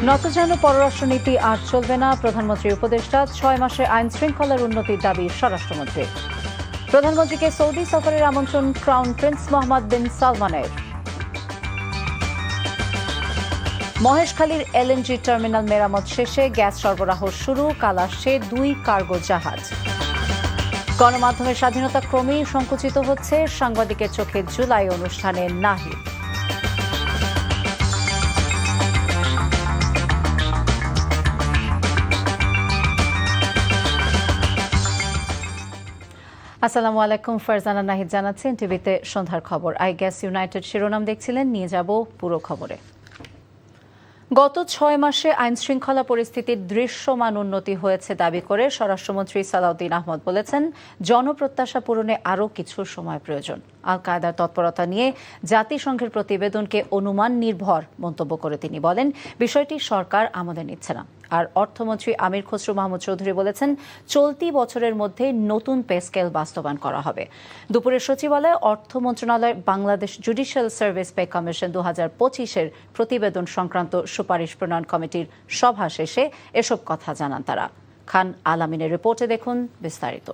নতজানু পররাষ্ট্রনীতি আর চলবে না, প্রধানমন্ত্রীর উপদেষ্টা। 6 মাসে আইন শৃঙ্খলার উন্নতির দাবি স্বরাষ্ট্রমন্ত্রী। প্রধানমন্ত্রীকে সৌদি সফরের আমন্ত্রণ ক্রাউন প্রিন্স মোহাম্মদ বিন সালমানের। মহেশখালীর এলএনজি টার্মিনাল মেরামত শেষে গ্যাস সরবরাহ শুরু, কাল আসছে 2 কার্গো জাহাজ। গণমাধ্যমের স্বাধীনতা ক্রমেই সংকুচিত হচ্ছে, সাংবাদিকের চোখে জুলাই অনুষ্ঠানে নাহিদ। আসসালামু আলাইকুম, ফারজানা নাহিদ জানাচ্ছেন টিভিতে সন্ধ্যার খবর। আই গ্যাস ইউনাইটেড শিরোনাম দেখছিলেন, নিয়ে যাব পুরো খবরে। গত 6 মাসে আইন শৃঙ্খলা পরিস্থিতির দৃশ্যমান উন্নতি হয়েছে দাবি করে স্বরাষ্ট্রমন্ত্রী সালাউদ্দিন আহমদ বলেছেন, জনপ্রত্যাশা পূরণে আরও কিছু সময় প্রয়োজন। আল কায়দার তৎপরতা নিয়ে জাতিসংঘের প্রতিবেদনকে অনুমান নির্ভর মন্তব্য করে তিনি বলেন, বিষয়টি সরকার আমলে নিচ্ছে না। আর অর্থমন্ত্রী আমির খসরু মাহমুদ চৌধুরী বলেছেন, চলতি বছরের মধ্যে নতুন পে স্কেল বাস্তবায়ন করা হবে। দুপুরে সচিবালয়ে অর্থ মন্ত্রণালয় Bangladesh judicial service pay commission 2025-এর প্রতিবেদন সংক্রান্ত সুপারিশ প্রণয়ন কমিটির সভা শেষে এসব কথা জানান তারা। খান আলামিনের রিপোর্টে দেখুন বিস্তারিত।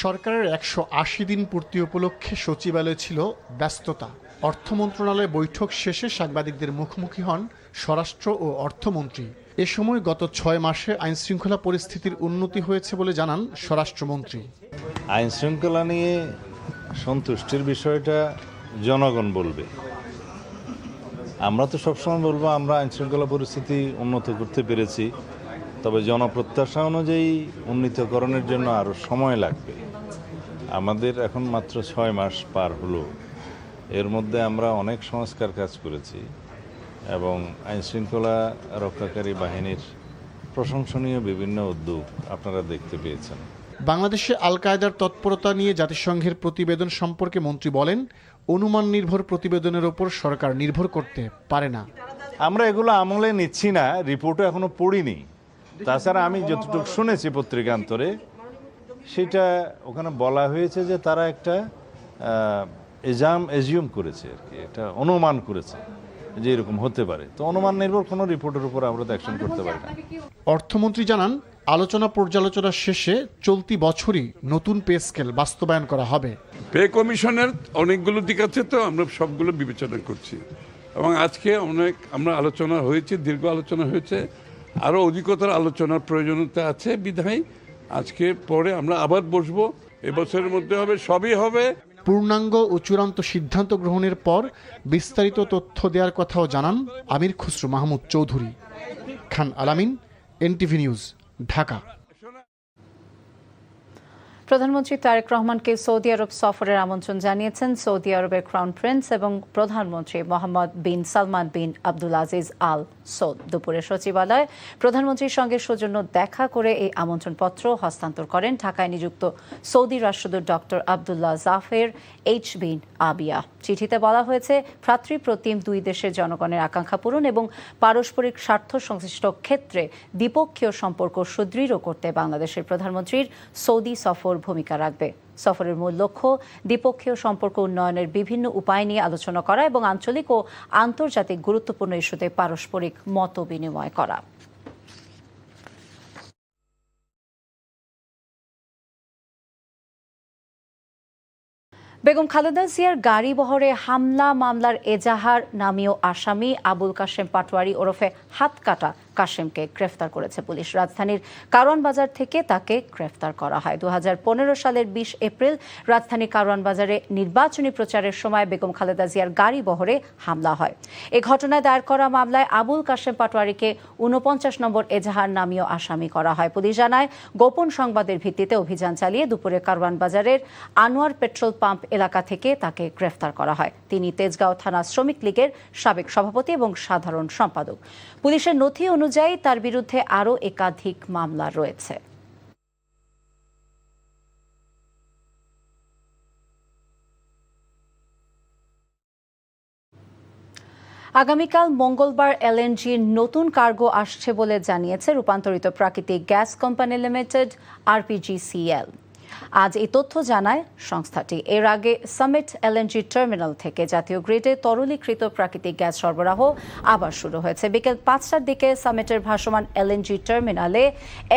সরকারের 180 দিন পূর্তি উপলক্ষে সচিবালয়ে ছিল ব্যস্ততা। অর্থ মন্ত্রণালয়ে বৈঠক শেষে সাংবাদিকদের মুখোমুখি হন স্বরাষ্ট্র ও অর্থমন্ত্রী। এ সময় গত 6 মাসে আইন শৃঙ্খলা পরিস্থিতির উন্নতি হয়েছে বলে জানান স্বরাষ্ট্রমন্ত্রী। আইন শৃঙ্খলা নিয়ে সন্তুষ্টির বিষয়টা জনগণ বলবে। আমরা তো সবসময় বলবো আমরা আইন শৃঙ্খলা পরিস্থিতি উন্নত করতে পেরেছি, তবে জনপ্রত্যাশা অনুযায়ী উন্নীতকরণের জন্য আরও সময় লাগবে। আমাদের এখন মাত্র 6 মাস পার হলো, এর মধ্যে আমরা অনেক সংস্কার কাজ করেছি এবং আইন শৃঙ্খলা রক্ষাকারী বাহিনীর প্রশংসনীয় বিভিন্ন উদ্যোগ আপনারা দেখতে পেয়েছেন। বাংলাদেশে আল কায়দার তৎপরতা নিয়ে জাতিসংঘের প্রতিবেদন সম্পর্কে মন্ত্রী বলেন, অনুমান নির্ভর প্রতিবেদনের ওপর সরকার নির্ভর করতে পারে না। আমরা এগুলো আমলে নিচ্ছি না, রিপোর্টও এখনো পড়িনি। তাছাড়া আমি যতটুকু শুনেছি পত্রিকান্তরে, সেটা ওখানে বলা হয়েছে যে তারা একটা এজিউম করেছে আর কি, এটা অনুমান করেছে যে এরকম হতে পারে। তো অনুমান নির্ভর কোনো রিপোর্টের উপর আমরা তো অ্যাকশন করতে পারি না। অর্থমন্ত্রী জানান, আলোচনা পর্যালোচনা শেষে চলতি বছরই নতুন পে স্কেল বাস্তবায়ন করা হবে। পে কমিশনের অনেকগুলো দিক আছে, তো আমরা সবগুলো বিবেচনা করছি এবং আজকে আমরা আলোচনা হয়েছে, দীর্ঘ আলোচনা হয়েছে, আরও অধিকতর আলোচনার প্রয়োজনীয়তা আছে বিধায় আজকে পরে আমরা আবার বসবো। এবছরের মধ্যে হবে, সবই হবে। পূর্ণাঙ্গ ও চূড়ান্ত সিদ্ধান্ত গ্রহণের পর বিস্তারিত তথ্য দেওয়ার কথাও জানান আমির খসরু মাহমুদ চৌধুরী। খান আলামিন, এনটিভি নিউজ, ঢাকা। প্রধানমন্ত্রী তারেক রহমানকে সৌদি আরব সফরের আমন্ত্রণ জানিয়েছেন সৌদি আরবের ক্রাউন প্রিন্স এবং প্রধানমন্ত্রী মোহাম্মদ বিন সালমান বিন আব্দুল আজিজ আল সৌদ। দুপুরে সচিবালয়ে প্রধানমন্ত্রীর সঙ্গে সৌজন্য দেখা করে এই আমন্ত্রণপত্র হস্তান্তর করেন ঢাকায় নিযুক্ত সৌদি রাষ্ট্রদূত ডক্টর আবদুল্লাহ জাফের এইচ বিন আবিয়া। চিঠিতে বলা হয়েছে, ভ্রাতৃপ্রতিম দুই দেশের জনগণের আকাঙ্ক্ষা পূরণ এবং পারস্পরিক স্বার্থ সংশ্লিষ্ট ক্ষেত্রে দ্বিপক্ষীয় সম্পর্ক সুদৃঢ় করতে বাংলাদেশের প্রধানমন্ত্রীর সৌদি সফর ভূমিকা রাখবে। সফরের মূল লক্ষ্য দ্বিপক্ষীয় সম্পর্ক উন্নয়নের বিভিন্ন উপায় নিয়ে আলোচনা করা এবং আঞ্চলিক ও আন্তর্জাতিক গুরুত্বপূর্ণ ইস্যুতে পারস্পরিক মত বিনিময় করা। বেগম খালেদা জিয়ার গাড়ি বহরে হামলা মামলার এজাহার নামীয় আসামি আবুল কাশেম পাটোয়ারি ওরফে হাতকাটা কাশেমকে গ্রেফতার করেছে পুলিশ। রাজধানীর কারওয়ান বাজার থেকে তাকে গ্রেফতার করা হয়। 2015 সালের 20 এপ্রিল রাজধানীর কারওয়ান বাজারে নির্বাচনী প্রচারের সময় বেগম খালেদা জিয়ার গাড়ি বহরে হামলা হয়। এ ঘটনায় দায়ের করা মামলায় আবুল কাশেম পাটোয়ারিকে 49 নম্বর এজাহার নামীয় আসামি করা হয়। পুলিশ জানায়, গোপন সংবাদের ভিত্তিতে অভিযান চালিয়ে দুপুরে কারওয়ান বাজারের আনোয়ার পেট্রোল পাম্প এলাকা থেকে তাকে গ্রেফতার করা হয়। তিনি তেজগাঁও থানা শ্রমিক লীগের সাবেক সভাপতি এবং সাধারণ সম্পাদক। পুলিশের নথি অনুযায়ী তার বিরুদ্ধে আরও একাধিক মামলা রয়েছে। আগামীকাল মঙ্গলবার এলএনজির নতুন কার্গো আসছে বলে জানিয়েছে রূপান্তরিত প্রাকৃতিক গ্যাস কোম্পানি লিমিটেড আরপিজিসিএল। আজ এই তথ্য জানায় সংস্থাটি। এর আগে সামিট এলএনজি টার্মিনাল থেকে জাতীয় গ্রিডে তরলীকৃত প্রাকৃতিক গ্যাস সরবরাহ আবার শুরু হয়েছে। বিকেল 5টার দিকে সামিটের ভাসমান এলএনজি টার্মিনালে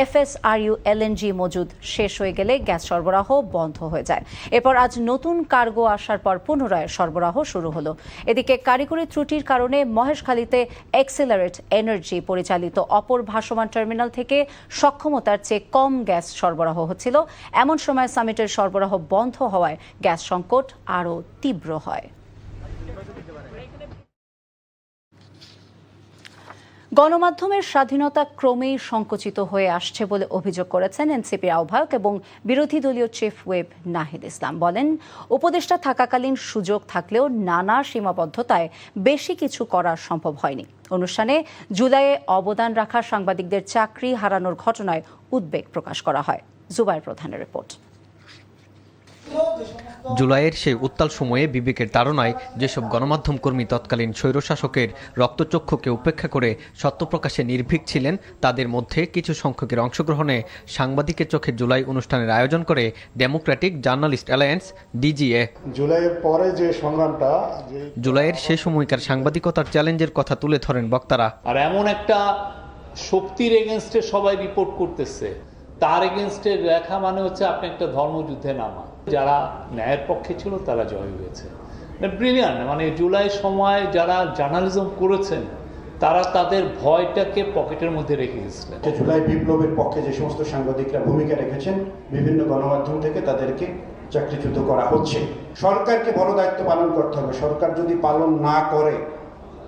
এফএসআরইউ এলএনজি মজুদ শেষ হয়ে গেলে গ্যাস সরবরাহ বন্ধ হয়ে যায়। এরপর আজ নতুন কার্গো আসার পর পুনরায় সরবরাহ শুরু হলো। এদিকে কারিগরি ত্রুটির কারণে মহেশখালীতে এক্সেলারেট এনার্জি পরিচালিত অপর ভাসমান টার্মিনাল থেকে সক্ষমতার চেয়ে কম গ্যাস সরবরাহ হচ্ছিল। এমন সময় সামিটের সরবরাহ বন্ধ হওয়ায় গ্যাস সংকট আরও তীব্র হয়। গণমাধ্যমের স্বাধীনতা ক্রমেই সংকুচিত হয়ে আসছে বলে অভিযোগ করেছেন এনসিপির আহ্বায়ক এবং বিরোধী দলীয় চিফ হুইপ নাহিদ ইসলাম। বলেন, উপদেষ্টা থাকাকালীন সুযোগ থাকলেও নানা সীমাবদ্ধতায় বেশি কিছু করা সম্ভব হয়নি। অনুষ্ঠানে জুলাইয়ে অবদান রাখা সাংবাদিকদের চাকরি হারানোর ঘটনায় উদ্বেগ প্রকাশ করা হয়। জুবাইর প্রধানের রিপোর্ট। জুলাইয়ের সেই উত্তাল সময়ে বিবেকের তাড়নায় যেসব গণমাধ্যম কর্মী তৎকালীন স্বৈরশাসকের রক্তচক্ষুকে উপেক্ষা করে সত্য প্রকাশে নির্ভীক ছিলেন, তাদের মধ্যে কিছু সংখ্যকের অংশগ্রহণে সাংবাদিকের চোখে জুলাই অনুষ্ঠানের আয়োজন করে ডেমোক্রেটিক জার্নালিস্ট অ্যালায়েন্স ডিজিএ। জুলাইয়ের পরে যে সংগ্রামটা, জুলাইয়ের সে সময়কার সাংবাদিকতার চ্যালেঞ্জের কথা তুলে ধরেন বক্তারা। আর এমন একটা শক্তির এগেনস্টে সবাই রিপোর্ট করতেছে, তার এগেনস্টে লেখা মানে হচ্ছে আপনি একটা ধর্মযুদ্ধে নামা। যারা ন্যায়ের পক্ষে ছিল তারা জয় হয়েছে। ব্রিলিয়ান্ট, মানে জুলাই সময় যারা জার্নালিজম করেছেন তারা তাদের ভয়টাকে পকেটের মধ্যে রেখে গেছিলেন। জুলাই বিপ্লবের পক্ষে যে সমস্ত সাংবাদিকরা ভূমিকা রেখেছেন, বিভিন্ন গণমাধ্যম থেকে তাদেরকে চাকরিচ্যুত করা হচ্ছে। সরকারকে বড় দায়িত্ব পালন করতে হবে। সরকার যদি পালন না করে,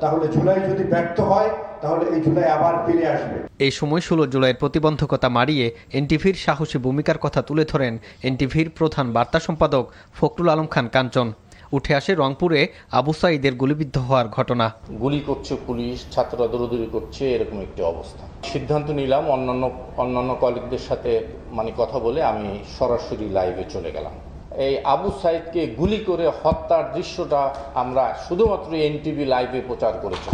তাহলে জুলাই যদি ব্যর্থ হয়, তাহলে এই জুলাই আবার ফিরে আসবে। এই সময় 16 জুলাইয়ের প্রতিবন্ধকতা মারিয়ে এনটিভির সাহসী ভূমিকার কথা তুলে ধরেন এনটিভির প্রধান বার্তা সম্পাদক ফখরুল আলম খান কাঞ্চন। উঠে আসে রংপুরে আবু সাঈদের গুলিবিদ্ধ হওয়ার ঘটনা। গুলি করছে পুলিশ, ছাত্ররা দৌড়দৌড়ি করছে, এরকম একটি অবস্থা। সিদ্ধান্ত নিলাম অন্যান্য কলিগদের সাথে কথা বলে আমি সরাসরি লাইভে চলে গেলাম। এই আবু সাঈদকে গুলি করে হত্যার দৃশ্যটা আমরা শুধুমাত্র এনটিভি লাইভে প্রচার করেছি।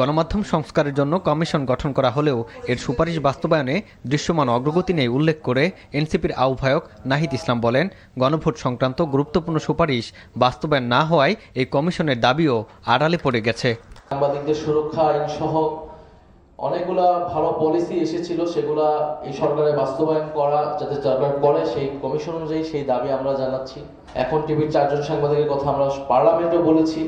গণমাধ্যম সংস্কারের জন্য কমিশন গঠন করা হলেও এর সুপারিশ বাস্তবায়নে দৃশ্যমান অগ্রগতি নেই উল্লেখ করে এনসিপির আহ্বায়ক নাহিদ ইসলাম বলেন, গণভোট সংক্রান্ত গুরুত্বপূর্ণ সুপারিশ বাস্তবায়ন না হওয়ায় এই কমিশনের দাবিও আড়ালে পড়ে গেছে। সাংবাদিকদের সুরক্ষা আইন সহ অনেকগুলা ভালো পলিসি এসেছিল, সেগুলা এই সরকারের বাস্তবায়ন করা যাতে সরকার করে, সেই কমিশন অনুযায়ী সেই দাবি আমরা জানাচ্ছি। এখন টিভির 4 জন সাংবাদিকের কথা আমরা পার্লামেন্টে বলেছি।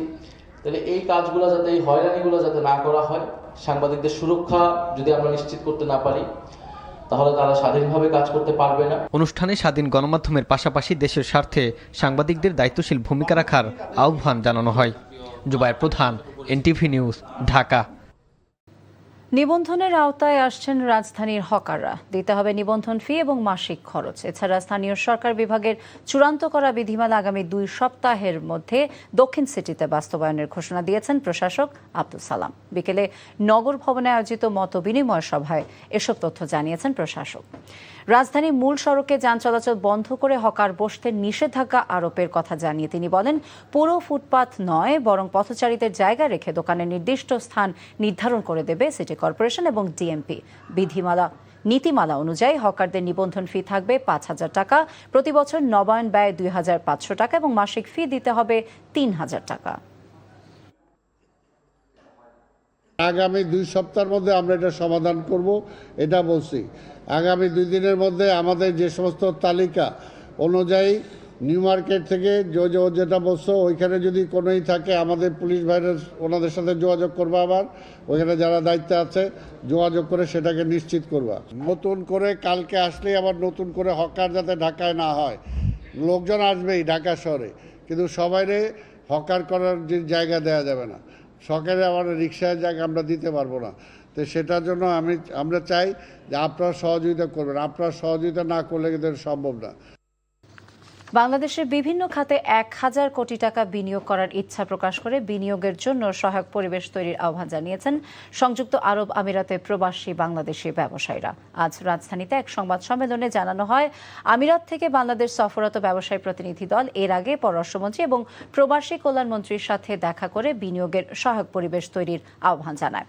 তাহলে এই কাজগুলো যাতে, এই হয়রানিগুলো যাতে না করা হয়, সাংবাদিকদের সুরক্ষা যদি আমরা নিশ্চিত করতে না পারি, তাহলে তারা স্বাধীনভাবে কাজ করতে পারবে না। অনুষ্ঠানে স্বাধীন গণমাধ্যমের পাশাপাশি দেশের স্বার্থে সাংবাদিকদের দায়িত্বশীল ভূমিকা রাখার আহ্বান জানানো হয়। জুবাইর প্রধান, এনটিভি নিউজ, ঢাকা। নিবন্ধনের আওতায় আসছেন রাজধানীর হকাররা। দিতে হবে নিবন্ধন ফি এবং মাসিক খরচ। এছাড়া স্থানীয় সরকার বিভাগের চূড়ান্ত করা বিধিমালা আগামী 2 সপ্তাহের মধ্যে দক্ষিণ সিটিতে বাস্তবায়নের ঘোষণা দিয়েছেন প্রশাসক আব্দুল সালাম। বিকেলে নগর ভবনে আয়োজিত মত বিনিময় সভায় এসব তথ্য জানিয়েছেন প্রশাসক। রাজধানীর মূল সড়কে যান চলাচল বন্ধ করে হকার বসতে নিষেধাজ্ঞা আরোপের কথা জানিয়ে তিনি বলেন, পুরো ফুটপাত নয়, বরং পথচারীদের জায়গা রেখে দোকানের নির্দিষ্ট স্থান নির্ধারণ করে দেবে সিটি কর্পোরেশন এবং ডিএমপি। নীতিমালা অনুযায়ী হকারদের নিবন্ধন ফি থাকবে 5,000 টাকা, প্রতি বছর নবায়ন ব্যয় 2,500 টাকা এবং মাসিক ফি দিতে হবে 3,000 টাকা। আগামী 2 সপ্তাহের মধ্যে আমরা এটা সমাধান করব, এটা বলছি। আগামী 2 দিনের মধ্যে আমাদের যে সমস্ত তালিকা অনুযায়ী নিউ মার্কেট থেকে যেটা বলছো, ওইখানে যদি কোনোই থাকে আমাদের পুলিশ ভাইরা ওনাদের সাথে যোগাযোগ করবা, আবার ওইখানে যারা দায়িত্বে আছে যোগাযোগ করে সেটাকে নিশ্চিত করবা। নতুন করে কালকে আসলেই আবার নতুন করে হকার যাতে ঢাকায় না হয়। লোকজন আসবেই ঢাকা শহরে, কিন্তু সবাইরে হকার করার যে জায়গা দেওয়া যাবে না। সরকারে আমার রিক্সায় জায়গা আমরা দিতে পারবো না। তো সেটার জন্য আমরা চাই যে আপনারা সহযোগিতা করবেন। আপনারা সহযোগিতা না করলে কিন্তু সম্ভব না। বাংলাদেশের বিভিন্ন খাতে 1,000 কোটি টাকা বিনিয়োগ করার ইচ্ছা প্রকাশ করে বিনিয়োগের জন্য সহায়ক পরিবেশ তৈরির আহ্বান জানিয়েছেন সংযুক্ত আরব আমিরাতে প্রবাসী বাংলাদেশি ব্যবসায়ীরা। আজ রাজধানীতে এক সংবাদ সম্মেলনে জানানো হয়, আমিরাত থেকে বাংলাদেশ সফররত ব্যবসায়ী প্রতিনিধি দল এর আগে পররাষ্ট্রমন্ত্রী এবং প্রবাসী কল্যাণমন্ত্রীর সাথে দেখা করে বিনিয়োগের সহায়ক পরিবেশ তৈরির আহ্বান জানায়।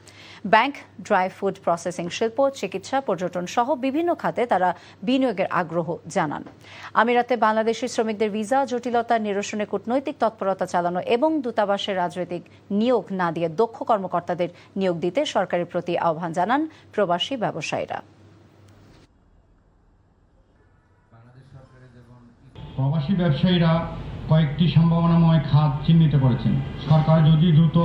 ব্যাংক, ড্রাই ফুড প্রসেসিং শিল্প, চিকিৎসা, পর্যটন সহ বিভিন্ন খাতে তারা বিনিয়োগের আগ্রহ জানান। আমিরাতে বাংলাদেশি শ্রমিকদের ভিসা জটিলতা নিরসনে কূটনৈতিক তৎপরতা চালানো এবং দূতাবাসের রাজনৈতিক নিয়োগ না দিয়ে দক্ষ কর্মকর্তাদের নিয়োগ দিতে সরকারের প্রতি আহ্বান জানান প্রবাসী ব্যবসায়ীরা। প্রবাসী ব্যবসায়ীরা কয়েকটি সম্ভাবনাময় খাত চিহ্নিত করেছেন। সরকার যদি দ্রুত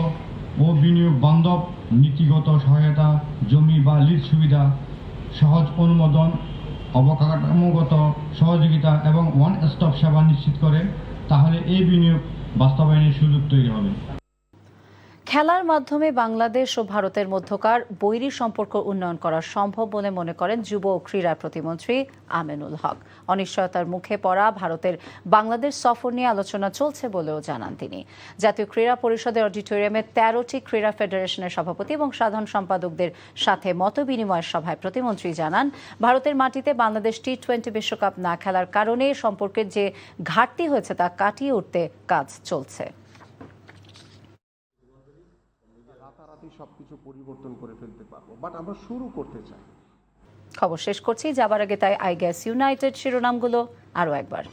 ও বিনিয়োগ বান্ধব নীতিগত সহায়তা, জমি বা লিজ সুবিধা, সহজ অনুমোদন, অবকাঠামোগত সহযোগিতা এবং ওয়ান স্টপ সেবা নিশ্চিত করে, তাহলে এই বিনিয়োগ বাস্তবায়নের সুযোগ তৈরি হবে। খেলার মাধ্যমে বাংলাদেশ ও ভারতের মধ্যকার বৈরী সম্পর্ক উন্নয়ন করা সম্ভব বলে মনে করেন যুব ও ক্রীড়া প্রতিমন্ত্রী আমিনুল হক। অনিশ্চয়তার মুখে পড়া ভারতের বাংলাদেশ সফর নিয়ে আলোচনা চলছে বলেও জানান তিনি। জাতীয় ক্রীড়া পরিষদের অডিটোরিয়ামে 13টি ক্রীড়া ফেডারেশনের সভাপতি এবং সাধারণ সম্পাদকদের সাথে মতবিনিময় সভায় প্রতিমন্ত্রী জানান, ভারতের মাটিতে বাংলাদেশ টি-20 বিশ্বকাপ না খেলার কারণে সম্পর্কের যে ঘাটতি হয়েছে তা কাটিয়ে উঠতে কাজ চলছে। সবকিছু পরিবর্তন করে ফেলতে পারবো, বাট আমরা শুরু করতে চাই। খবর শেষ করছি, যাবার আগে তাই আই গ্যাস ইউনাইটেড শিরোনামগুলো আরও একবার।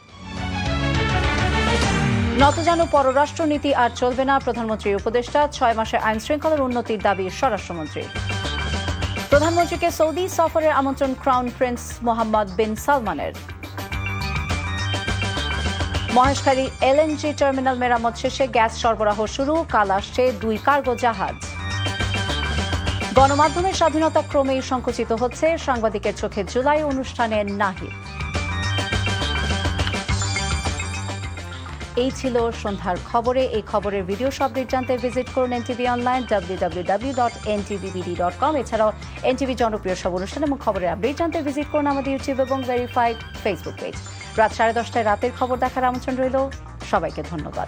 নতজানু পররাষ্ট্রনীতি আর চলবে না, প্রধানমন্ত্রীর উপদেষ্টা। 6 মাসে আইন শৃঙ্খলার উন্নতির দাবি স্বরাষ্ট্রমন্ত্রী। প্রধানমন্ত্রীকে সৌদি সফরের আমন্ত্রণ ক্রাউন প্রিন্স মোহাম্মদ বিন সালমানের। মহেশখালী এলএনজি টার্মিনাল মেরামত শেষে গ্যাস সরবরাহ শুরু, কাল আসছে 2 কার্গো জাহাজ। গণমাধ্যমের স্বাধীনতা ক্রমেই সংকুচিত হচ্ছে, সাংবাদিকের চোখে জুলাই অনুষ্ঠানে নাহিদ। এই ছিল সন্ধ্যার খবরে। এই খবরের ভিডিও আপডেট জানতে ভিজিট করুন এনটিভি অনলাইন www.ntvbd.com। এছাড়াও এনটিভি জনপ্রিয় সব অনুষ্ঠান এবং খবরের আপডেট জানতে ভিজিট করুন আমাদের ইউটিউব এবং ভেরিফাইড ফেসবুক পেজ। রাত 10:30টায় রাতের খবর দেখার আমন্ত্রণ রইল। সবাইকে ধন্যবাদ।